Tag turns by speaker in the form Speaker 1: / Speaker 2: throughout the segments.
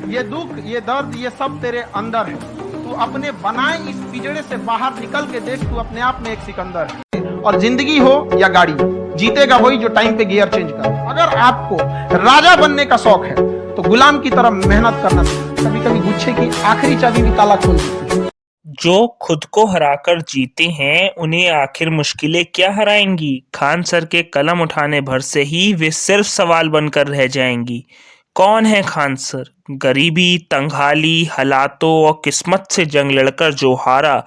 Speaker 1: ये दुख, ये दर्द, ये सब तेरे अंदर है। तू अपने बनाए इस पिंजड़े से बाहर निकल के देख, तू अपने आप में एक सिकंदर है। और जिंदगी हो या गाड़ी, जीतेगा वही जो टाइम पे गियर चेंज कर। अगर आपको राजा बनने का शौक है तो गुलाम की तरह मेहनत करना चाहिए। कभी कभी गुच्छे की आखिरी चाबी भी ताला खोल देती है।
Speaker 2: जो खुद को हराकर जीते हैं उन्हें आखिर मुश्किलें क्या हराएंगी। खान सर के कलम उठाने भर से ही वे सिर्फ सवाल बनकर रह जाएंगी। कौन है खान सर? गरीबी, तंगहाली, हालातों और किस्मत से जंग लड़कर जो हारा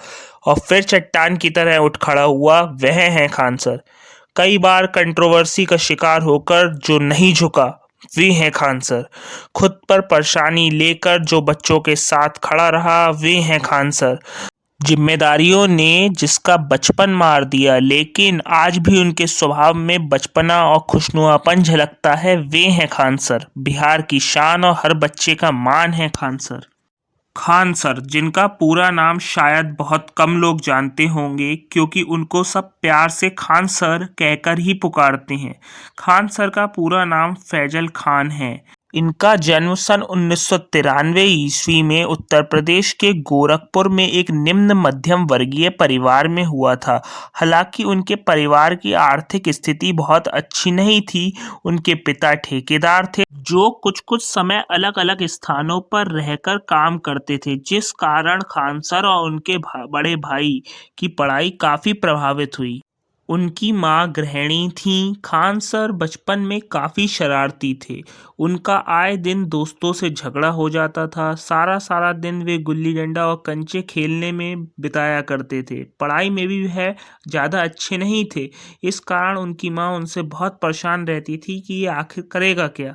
Speaker 2: और फिर चट्टान की तरह उठ खड़ा हुआ, वह है खान सर। कई बार कंट्रोवर्सी का शिकार होकर जो नहीं झुका, वे हैं खान सर। खुद पर परेशानी लेकर जो बच्चों के साथ खड़ा रहा, वे हैं खान सर। जिम्मेदारियों ने जिसका बचपन मार दिया, लेकिन आज भी उनके स्वभाव में बचपना और खुशनुमापन झलकता है, वे हैं खान सर। बिहार की शान और हर बच्चे का मान है खान सर। खान सर, जिनका पूरा नाम शायद बहुत कम लोग जानते होंगे, क्योंकि उनको सब प्यार से खान सर कहकर ही पुकारते हैं। खान सर का पूरा नाम फैजल खान है। इनका जन्म सन 1993 ईस्वी में उत्तर प्रदेश के गोरखपुर में एक निम्न मध्यम वर्गीय परिवार में हुआ था। हालांकि उनके परिवार की आर्थिक स्थिति बहुत अच्छी नहीं थी। उनके पिता ठेकेदार थे जो कुछ कुछ समय अलग अलग स्थानों पर रहकर काम करते थे, जिस कारण खान सर और उनके बड़े भाई की पढ़ाई काफ़ी प्रभावित हुई। उनकी मां गृहिणी थीं। खान सर बचपन में काफ़ी शरारती थे। उनका आए दिन दोस्तों से झगड़ा हो जाता था। सारा सारा दिन वे गुल्ली डंडा और कंचे खेलने में बिताया करते थे। पढ़ाई में भी वह ज़्यादा अच्छे नहीं थे। इस कारण उनकी मां उनसे बहुत परेशान रहती थी कि ये आखिर करेगा क्या।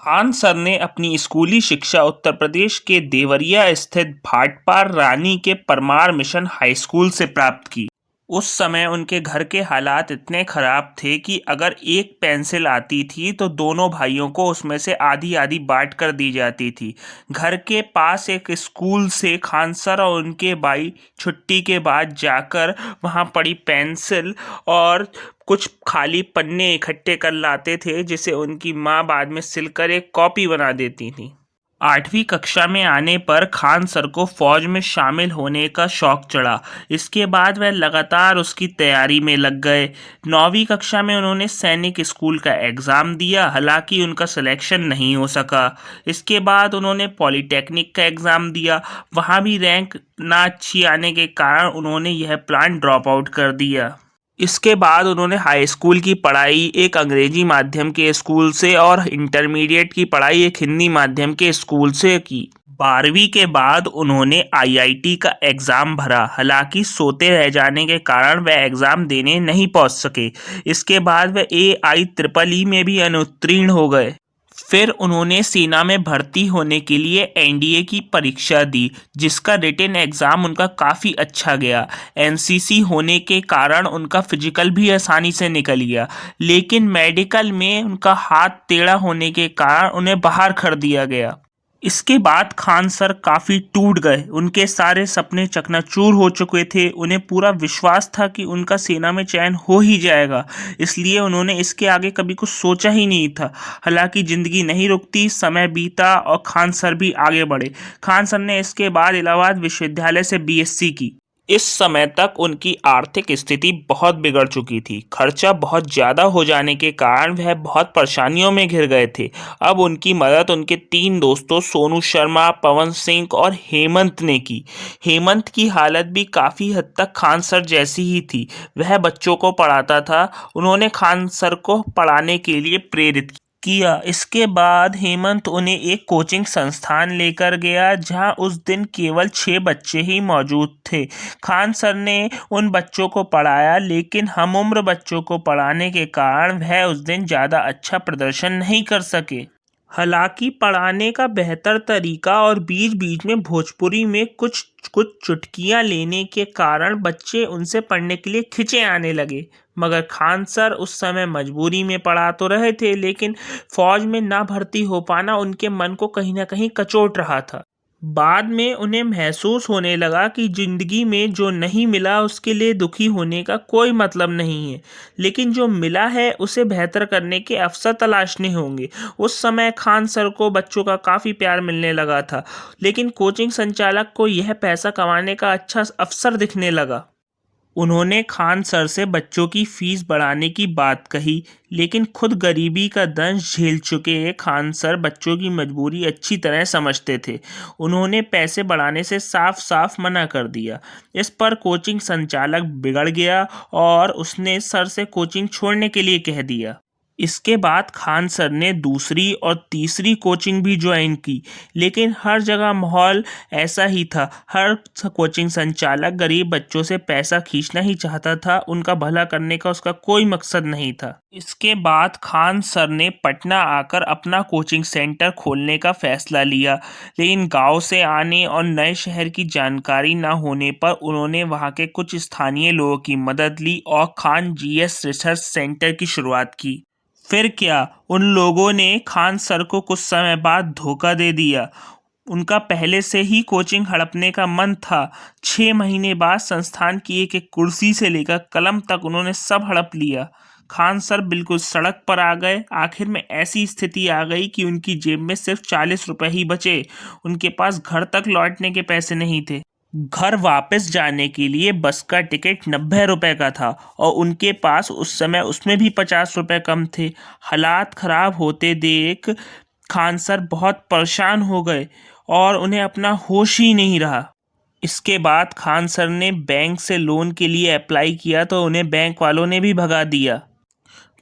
Speaker 2: खान सर ने अपनी स्कूली शिक्षा उत्तर प्रदेश के देवरिया स्थित भाटपार रानी के परमार मिशन हाई स्कूल से प्राप्त की। उस समय उनके घर के हालात इतने खराब थे कि अगर एक पेंसिल आती थी तो दोनों भाइयों को उसमें से आधी आधी बांट कर दी जाती थी। घर के पास एक स्कूल से खान सर और उनके भाई छुट्टी के बाद जाकर वहां पड़ी पेंसिल और कुछ खाली पन्ने इकट्ठे कर लाते थे, जिसे उनकी माँ बाद में सिलकर एक कॉपी बना देती थी। 8वीं कक्षा में आने पर खान सर को फौज में शामिल होने का शौक चढ़ा। इसके बाद वह लगातार उसकी तैयारी में लग गए। 9वीं कक्षा में उन्होंने सैनिक स्कूल का एग्ज़ाम दिया, हालांकि उनका सिलेक्शन नहीं हो सका। इसके बाद उन्होंने पॉलिटेक्निक का एग्ज़ाम दिया, वहां भी रैंक ना अच्छी आने के कारण उन्होंने यह प्लान ड्रॉप आउट कर दिया। इसके बाद उन्होंने हाई स्कूल की पढ़ाई एक अंग्रेजी माध्यम के स्कूल से और इंटरमीडिएट की पढ़ाई एक हिंदी माध्यम के स्कूल से की। 12वीं के बाद उन्होंने आईआईटी का एग्ज़ाम भरा, हालांकि सोते रह जाने के कारण वह एग्ज़ाम देने नहीं पहुंच सके। इसके बाद वह AIEEE में भी अनुत्तीर्ण हो गए। फिर उन्होंने सेना में भर्ती होने के लिए एनडीए की परीक्षा दी, जिसका रिटन एग्ज़ाम उनका काफ़ी अच्छा गया। एनसीसी होने के कारण उनका फिजिकल भी आसानी से निकल गया, लेकिन मेडिकल में उनका हाथ टेढ़ा होने के कारण उन्हें बाहर कर दिया गया। इसके बाद खान सर काफ़ी टूट गए। उनके सारे सपने चकनाचूर हो चुके थे। उन्हें पूरा विश्वास था कि उनका सेना में चयन हो ही जाएगा, इसलिए उन्होंने इसके आगे कभी कुछ सोचा ही नहीं था। हालांकि ज़िंदगी नहीं रुकती, समय बीता और खान सर भी आगे बढ़े। खान सर ने इसके बाद इलाहाबाद विश्वविद्यालय से बीएससी की। इस समय तक उनकी आर्थिक स्थिति बहुत बिगड़ चुकी थी। खर्चा बहुत ज़्यादा हो जाने के कारण वह बहुत परेशानियों में घिर गए थे। अब उनकी मदद उनके 3 दोस्तों सोनू शर्मा, पवन सिंह और हेमंत ने की। हेमंत की हालत भी काफ़ी हद तक खान सर जैसी ही थी। वह बच्चों को पढ़ाता था। उन्होंने खान सर को पढ़ाने के लिए प्रेरित किया। इसके बाद हेमंत उन्हें एक कोचिंग संस्थान लेकर गया, जहां उस दिन केवल 6 बच्चे ही मौजूद थे। खान सर ने उन बच्चों को पढ़ाया, लेकिन हम उम्र बच्चों को पढ़ाने के कारण वह उस दिन ज़्यादा अच्छा प्रदर्शन नहीं कर सके। हालांकि पढ़ाने का बेहतर तरीका और बीच बीच में भोजपुरी में कुछ कुछ चुटकियां लेने के कारण बच्चे उनसे पढ़ने के लिए खिंचे आने लगे। मगर खान सर उस समय मजबूरी में पढ़ा तो रहे थे, लेकिन फौज में ना भर्ती हो पाना उनके मन को कहीं ना कहीं कचोट रहा था। बाद में उन्हें महसूस होने लगा कि जिंदगी में जो नहीं मिला उसके लिए दुखी होने का कोई मतलब नहीं है, लेकिन जो मिला है उसे बेहतर करने के अवसर तलाशने होंगे। उस समय खान सर को बच्चों का काफ़ी प्यार मिलने लगा था, लेकिन कोचिंग संचालक को यह पैसा कमाने का अच्छा अवसर दिखने लगा। उन्होंने खान सर से बच्चों की फीस बढ़ाने की बात कही, लेकिन खुद गरीबी का दंश झेल चुके खान सर बच्चों की मजबूरी अच्छी तरह समझते थे। उन्होंने पैसे बढ़ाने से साफ साफ मना कर दिया। इस पर कोचिंग संचालक बिगड़ गया और उसने सर से कोचिंग छोड़ने के लिए कह दिया। इसके बाद खान सर ने दूसरी और तीसरी कोचिंग भी ज्वाइन की, लेकिन हर जगह माहौल ऐसा ही था। हर कोचिंग संचालक गरीब बच्चों से पैसा खींचना ही चाहता था, उनका भला करने का उसका कोई मकसद नहीं था। इसके बाद खान सर ने पटना आकर अपना कोचिंग सेंटर खोलने का फैसला लिया, लेकिन गांव से आने और नए शहर की जानकारी न होने पर उन्होंने वहां के कुछ स्थानीय लोगों की मदद ली और खान जीएस रिसर्च सेंटर की शुरुआत की। फिर क्या, उन लोगों ने खान सर को कुछ समय बाद धोखा दे दिया। उनका पहले से ही कोचिंग हड़पने का मन था। 6 महीने बाद संस्थान की एक एक कुर्सी से लेकर कलम तक उन्होंने सब हड़प लिया। खान सर बिल्कुल सड़क पर आ गए। आखिर में ऐसी स्थिति आ गई कि उनकी जेब में सिर्फ 40 रुपए ही बचे। उनके पास घर तक लौटने के पैसे नहीं थे। घर वापस जाने के लिए बस का टिकट 90 रुपए का था और उनके पास उस समय उसमें भी 50 रुपए कम थे। हालात खराब होते देख खान सर बहुत परेशान हो गए और उन्हें अपना होश ही नहीं रहा। इसके बाद खान सर ने बैंक से लोन के लिए अप्लाई किया तो उन्हें बैंक वालों ने भी भगा दिया।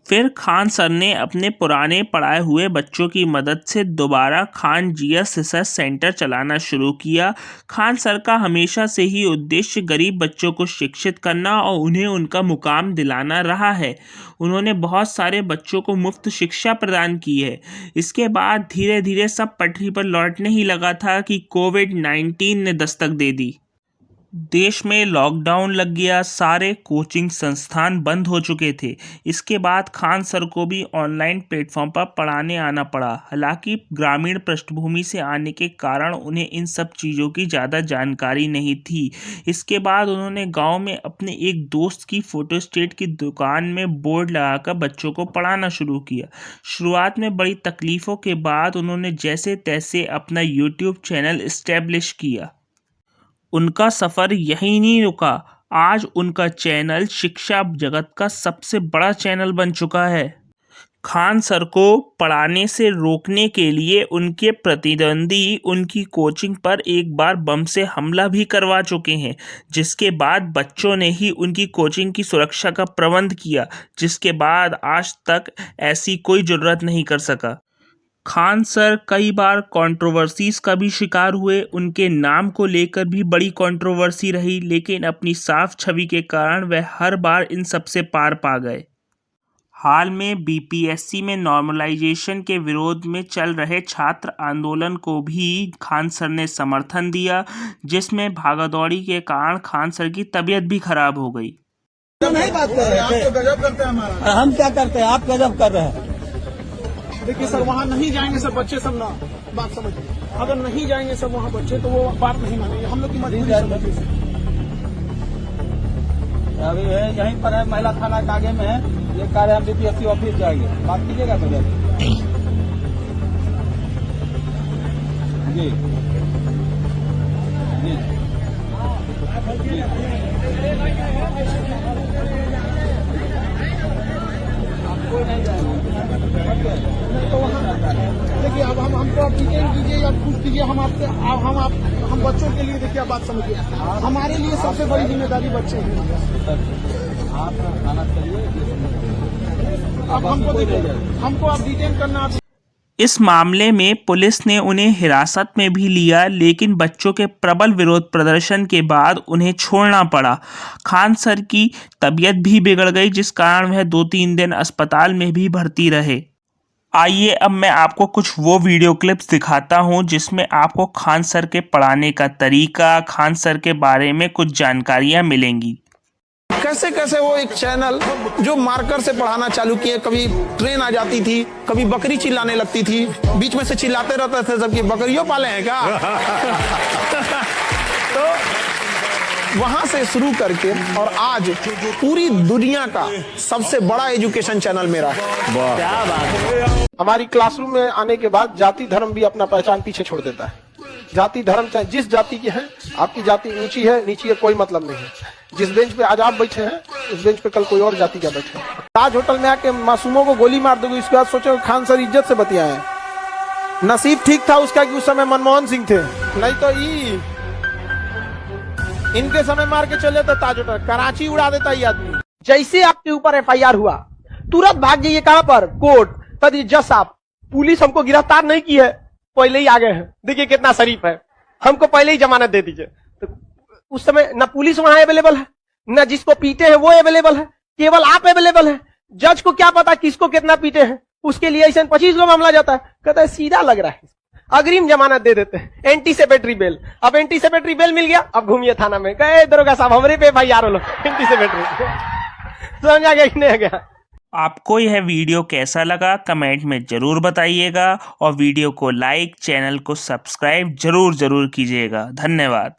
Speaker 2: फिर खान सर ने अपने पुराने पढ़ाए हुए बच्चों की मदद से दोबारा खान जीएस रिसर्च सेंटर चलाना शुरू किया। खान सर का हमेशा से ही उद्देश्य गरीब बच्चों को शिक्षित करना और उन्हें उनका मुकाम दिलाना रहा है। उन्होंने बहुत सारे बच्चों को मुफ्त शिक्षा प्रदान की है। इसके बाद धीरे धीरे सब पटरी पर लौटने ही लगा था कि कोविड-19 ने दस्तक दे दी। देश में लॉकडाउन लग गया, सारे कोचिंग संस्थान बंद हो चुके थे। इसके बाद खान सर को भी ऑनलाइन प्लेटफॉर्म पर पढ़ाने आना पड़ा। हालांकि ग्रामीण पृष्ठभूमि से आने के कारण उन्हें इन सब चीज़ों की ज़्यादा जानकारी नहीं थी। इसके बाद उन्होंने गांव में अपने एक दोस्त की फोटोस्टेट की दुकान में बोर्ड लगाकर बच्चों को पढ़ाना शुरू किया। शुरुआत में बड़ी तकलीफ़ों के बाद उन्होंने जैसे तैसे अपना यूट्यूब चैनल इस्टेब्लिश किया। उनका सफ़र यहीं नहीं रुका। आज उनका चैनल शिक्षा जगत का सबसे बड़ा चैनल बन चुका है। खान सर को पढ़ाने से रोकने के लिए उनके प्रतिद्वंदी उनकी कोचिंग पर एक बार बम से हमला भी करवा चुके हैं, जिसके बाद बच्चों ने ही उनकी कोचिंग की सुरक्षा का प्रबंध किया, जिसके बाद आज तक ऐसी कोई ज़रूरत नहीं कर सका। खान सर कई बार कंट्रोवर्सीज का भी शिकार हुए। उनके नाम को लेकर भी बड़ी कंट्रोवर्सी रही, लेकिन अपनी साफ छवि के कारण वह हर बार इन सब से पार पा गए। हाल में बीपीएससी में नॉर्मलाइजेशन के विरोध में चल रहे छात्र आंदोलन को भी खान सर ने समर्थन दिया, जिसमें भागादौड़ी के कारण खान सर की तबीयत भी खराब हो गई।
Speaker 3: नहीं बात कर रहे थे, गजब करते हैं हमारा। हम क्या करते हैं, आप गजब कर रहे हैं।
Speaker 1: देखिए सर, वहाँ नहीं जाएंगे सब बच्चे, सब ना बात समझिए। अगर नहीं जाएंगे सब वहाँ बच्चे तो वो बात नहीं मानेंगे। हम लोग की मजबूरी समझिए।
Speaker 3: अभी है यहीं पर है, महिला थाना के आगे में है। ये कार्य हम बीपीएससी ऑफिस जाएंगे, बात कीजिएगा तो जी आपको नहीं जाएंगे
Speaker 1: तो देखिए, अब हमको आप डिटेल कीजिए या पूछ कीजिए। हम आपसे हम बच्चों के लिए, देखिए आप बात समझिए, हमारे लिए सबसे बड़ी जिम्मेदारी बच्चे हैं।
Speaker 3: आप खाना चाहिए,
Speaker 1: अब हमको देखिए, हमको आप डिटेल करना।
Speaker 2: इस मामले में पुलिस ने उन्हें हिरासत में भी लिया, लेकिन बच्चों के प्रबल विरोध प्रदर्शन के बाद उन्हें छोड़ना पड़ा। खान सर की तबीयत भी बिगड़ गई, जिस कारण वह 2-3 दिन अस्पताल में भी भर्ती रहे। आइए अब मैं आपको कुछ वो वीडियो क्लिप्स दिखाता हूं जिसमें आपको खान सर के पढ़ाने का तरीका, खान सर के बारे में कुछ जानकारियां मिलेंगी।
Speaker 1: कैसे कैसे वो एक चैनल जो मार्कर से पढ़ाना चालू किए, कभी ट्रेन आ जाती थी, कभी बकरी चिल्लाने लगती थी, बीच में से चिल्लाते रहते थे सबकी बकरियों पाले हैं क्या। तो वहां से शुरू करके और आज पूरी दुनिया का सबसे बड़ा एजुकेशन चैनल मेरा है।
Speaker 4: हमारी क्लासरूम में आने के बाद जाति धर्म भी अपना पहचान पीछे छोड़ देता है। जाति धर्म चाहे जिस जाति की है, आपकी जाति ऊंची है नीची है कोई मतलब नहीं है। जिस बेंच पे आज आप बैठे हैं उस बेंच पे कल कोई और जाति का बैठे है। ताज होटल में आके मासूमों को गोली मार दोगे, इसके बाद सोचो खान सर इज्जत से बतियाए। नसीब ठीक था उसका कि उस समय मनमोहन सिंह थे, नहीं तो इनके समय मार के चले तो ताज होटल कराची उड़ा देता ये आदमी। जैसे आपके ऊपर FIR हुआ तुरंत भाग जाइए कहां पर, कोर्ट। तब जज साहब पुलिस हमको गिरफ्तार नहीं की है, पहले ही आ गए हैं, देखिए कितना शरीफ है, हमको पहले ही जमानत दे दीजिए। तो उस समय न पुलिस वहां अवेलेबल है, न जिसको पीटे हैं वो अवेलेबल है, केवल आप अवेलेबल है। जज को क्या पता किसको कितना पीटे हैं, उसके लिए ऐसे 25 लोग मामला जाता है, कहता है सीधा लग रहा है, अग्रिम जमानत दे देते हैं, एंटीसिपेटरी बेल। अब एंटीसिपेटरी बेल मिल गया, अब घूमिए थाना में, कहे दरोगा साहब हमारे पे FIR हो लो एंटीसिपेटरी। समझ आ गया कि नहीं आ गया।
Speaker 2: आपको यह वीडियो कैसा लगा कमेंट में जरूर बताइएगा और वीडियो को लाइक, चैनल को सब्सक्राइब जरूर कीजिएगा। धन्यवाद।